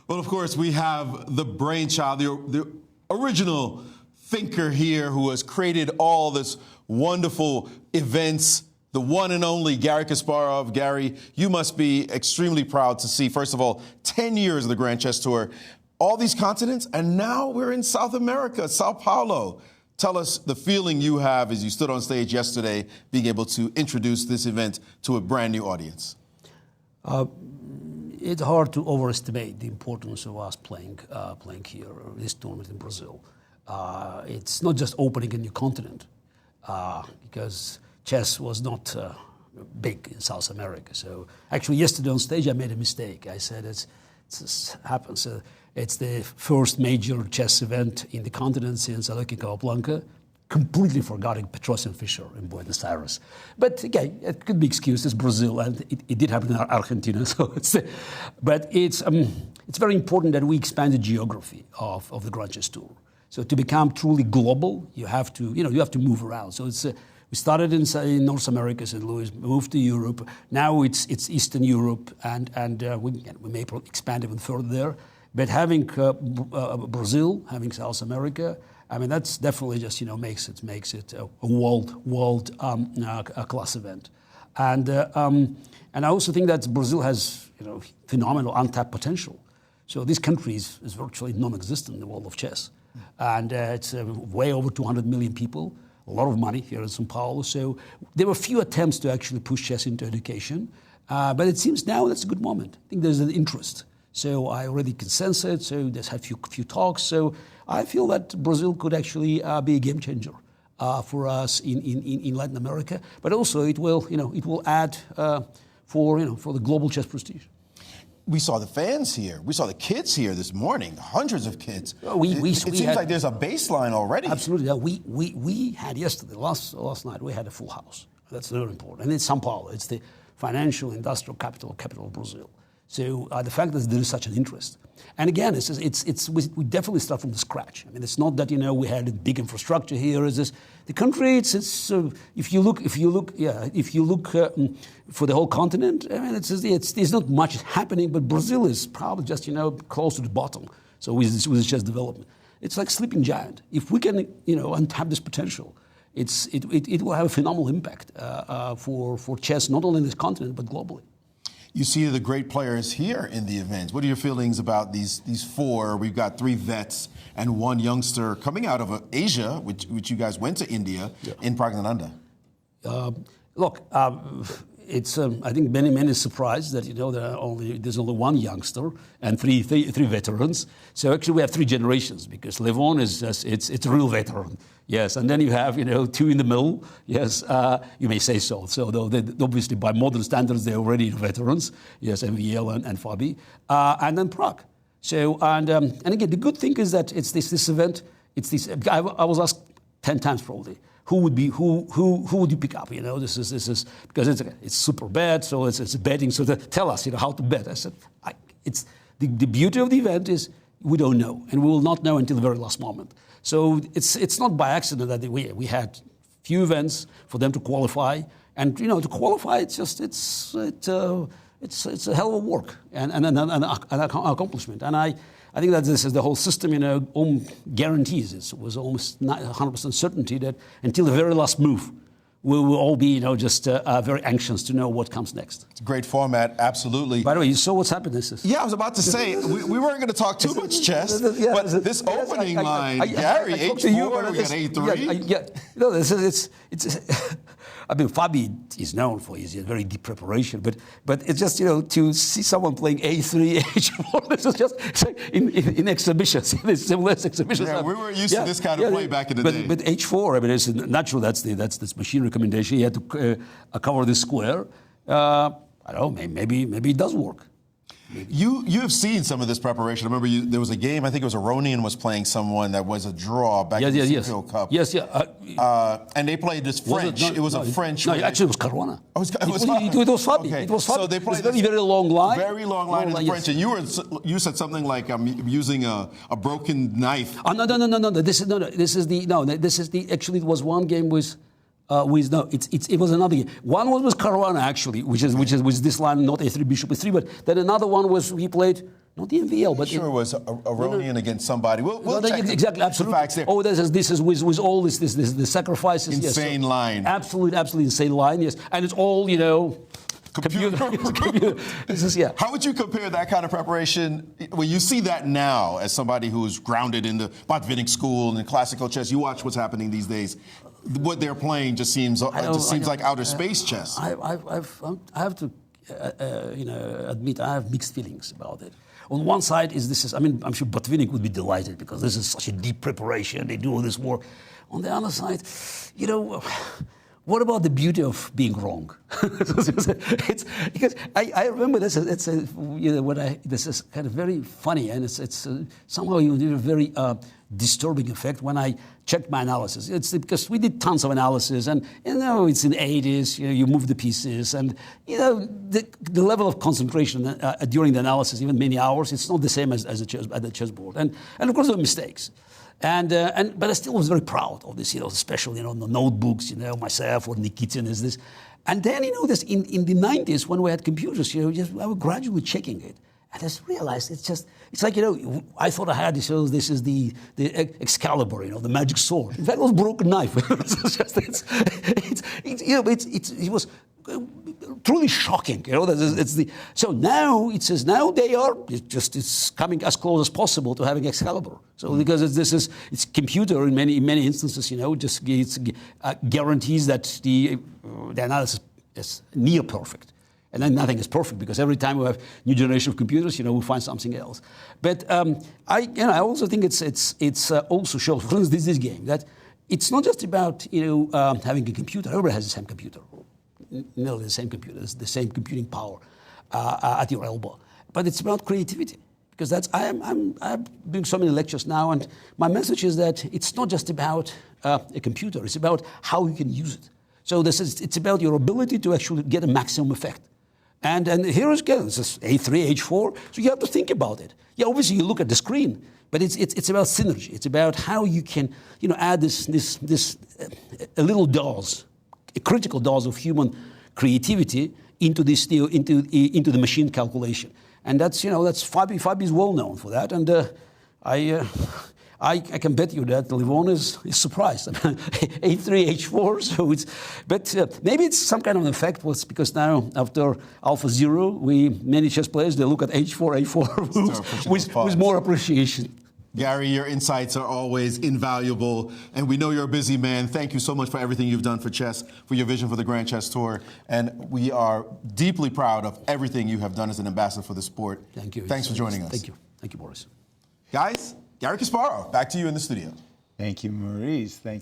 Well, of course, we have the brainchild, the original thinker here who has created all this wonderful events, the one and only Garry Kasparov. Garry, you must be extremely proud to see, first of all, 10 years of the Grand Chess Tour, all these continents, and now we're in South America, Sao Paulo. Tell us the feeling you have as you stood on stage yesterday, being able to introduce this event to a brand new audience. It's hard to overestimate the importance of us playing here, this tournament in Brazil. It's not just opening a new continent, because chess was not big in South America. So actually yesterday on stage I made a mistake. I said it happens. It's the first major chess event in the continent since Alecki Capablanca. Completely forgetting Petrosian Fischer in Buenos Aires. But again, it could be excused as Brazil, and it did happen in Argentina. So but it's very important that we expand the geography of the Grand Chess Tour. So to become truly global, you have to move around. So we started in North America, St. Louis, moved to Europe. Now it's Eastern Europe, and we may expand even further there. But having Brazil, having South America, I mean, that's definitely just, makes it a world class event. And I also think that Brazil has, phenomenal untapped potential. So this country is virtually non-existent in the world of chess. And it's way over 200 million people, a lot of money here in São Paulo. So there were few attempts to actually push chess into education. But it seems now that's a good moment. I think there's an interest. So I already can sense it. So there's had few talks. So I feel that Brazil could actually be a game changer for us in Latin America. But also it will add for the global chess prestige. We saw the fans here. We saw the kids here this morning. Hundreds of kids. It seems like there's a baseline already. Absolutely. Yeah, we had yesterday, last night, we had a full house. That's very important. And it's São Paulo. It's the financial, industrial capital of Brazil. So the fact that there is such an interest, and again, we definitely start from the scratch. I mean, it's not that we had a big infrastructure here. The country? If you look for the whole continent, I mean, there's not much happening. But Brazil is probably just close to the bottom. So with the chess development, it's like sleeping giant. If we can untap this potential, it will have a phenomenal impact for chess, not only in this continent but globally. You see the great players here in the events. What are your feelings about these four? We've got three vets and one youngster coming out of Asia, which you guys went to India in Pragnananda. Look, it's I think many is surprised that there's only one youngster and three veterans. So actually we have three generations because Levon it's a real veteran. Yes, and then you have two in the middle. Yes, you may say so. So though obviously by modern standards they're already veterans. Yes, MVL and Fabi, and then Prague. So and again the good thing is that it's this event. It's this. I was asked 10 times probably. Who would you pick up? This is because it's super bad. So it's betting. So tell us how to bet. I said it's the beauty of the event is we don't know, and we will not know until the very last moment. So it's not by accident that we had few events for them to qualify, and to qualify it's a hell of a work and an accomplishment. And I think that this is the whole system, guarantees. It was almost 100% certainty that until the very last move, we will all be, just very anxious to know what comes next. It's a great format, absolutely. By the way, you saw what's happened. Yeah, I was about to say, we weren't going to talk too much chess, but this opening line, Garry, H4, we got A3. I mean, Fabi is known for his very deep preparation, but it's just, to see someone playing A3, H4, this is just in exhibitions, in similar exhibitions. Yeah, we were used to this kind of play back in the day. But H4, I mean, it's natural, that's this machine recommendation. You had to cover this square. I don't know, maybe it does work. You have seen some of this preparation. I remember there was a game, I think it was Aronian was playing someone that was a draw back in the Seafield Cup. Yes. And they played this French. It was a French. No, actually it was Caruana. Oh, it was Fabi. Okay. It was Fabi. So they played this very long line. Very long line in French. And you said something like, I'm using a broken knife. No. This is actually it was one game with it was another game. One was with Caruana actually, which is this line, not A3 bishop A3, but then another one was he played not the MVL, but Sure, was Aronian against somebody. We'll check exactly, the absolutely. facts there. Oh, this is with all this the sacrifices. Insane line. Absolutely insane line. Yes, and it's all computer. This is, yeah. How would you compare that kind of preparation when you see that now as somebody who's grounded in the Botvinnik school and in classical chess? You watch what's happening these days. What they're playing just seems like outer space chess. I have to admit I have mixed feelings about it. On one side I'm sure Botvinnik would be delighted because this is such a deep preparation. They do all this work. On the other side, what about the beauty of being wrong? It's because I remember this. This is kind of very funny, and it's somehow a very disturbing effect when I checked my analysis. It's because we did tons of analysis, and it's in the 80s. You move the pieces, and the level of concentration during the analysis, even many hours, it's not the same as at the chessboard, and of course there were mistakes. But I still was very proud of this, especially the notebooks, myself or Nikitin is this. And then, this in the 90s when we had computers, I was gradually checking it. And I just realized it's like, I thought I had this is the Excalibur, the magic sword. In fact, it was a broken knife. It was truly shocking, so now it says it's coming as close as possible to having Excalibur. So because it's computer in many instances, guarantees that the analysis is near perfect. And then nothing is perfect because every time we have new generation of computers, we find something else. But I also think it's also shows, for instance, this game that it's not just about having a computer. Everybody has the same computer, nearly the same computer, the same computing power at your elbow. But it's about creativity because I'm doing so many lectures now, and my message is that it's not just about a computer. It's about how you can use it. So it's about your ability to actually get a maximum effect. And here it goes, this is A3, H4, so you have to think about it. Yeah, obviously you look at the screen, but it's about synergy. It's about how you can, add this a little dose, a critical dose of human creativity into this into the machine calculation. And that's Fabi is well known for that. And I can bet you that Levon is surprised. A3, H4, so maybe it's some kind of an effect. Because now after Alpha Zero, many chess players they look at H4 moves with more appreciation. Garry, your insights are always invaluable, and we know you're a busy man. Thank you so much for everything you've done for chess, for your vision for the Grand Chess Tour, and we are deeply proud of everything you have done as an ambassador for the sport. Thank you. Thanks for joining us. Thank you, Boris. Guys, Garry Kasparov, back to you in the studio. Thank you, Maurice. Thank you.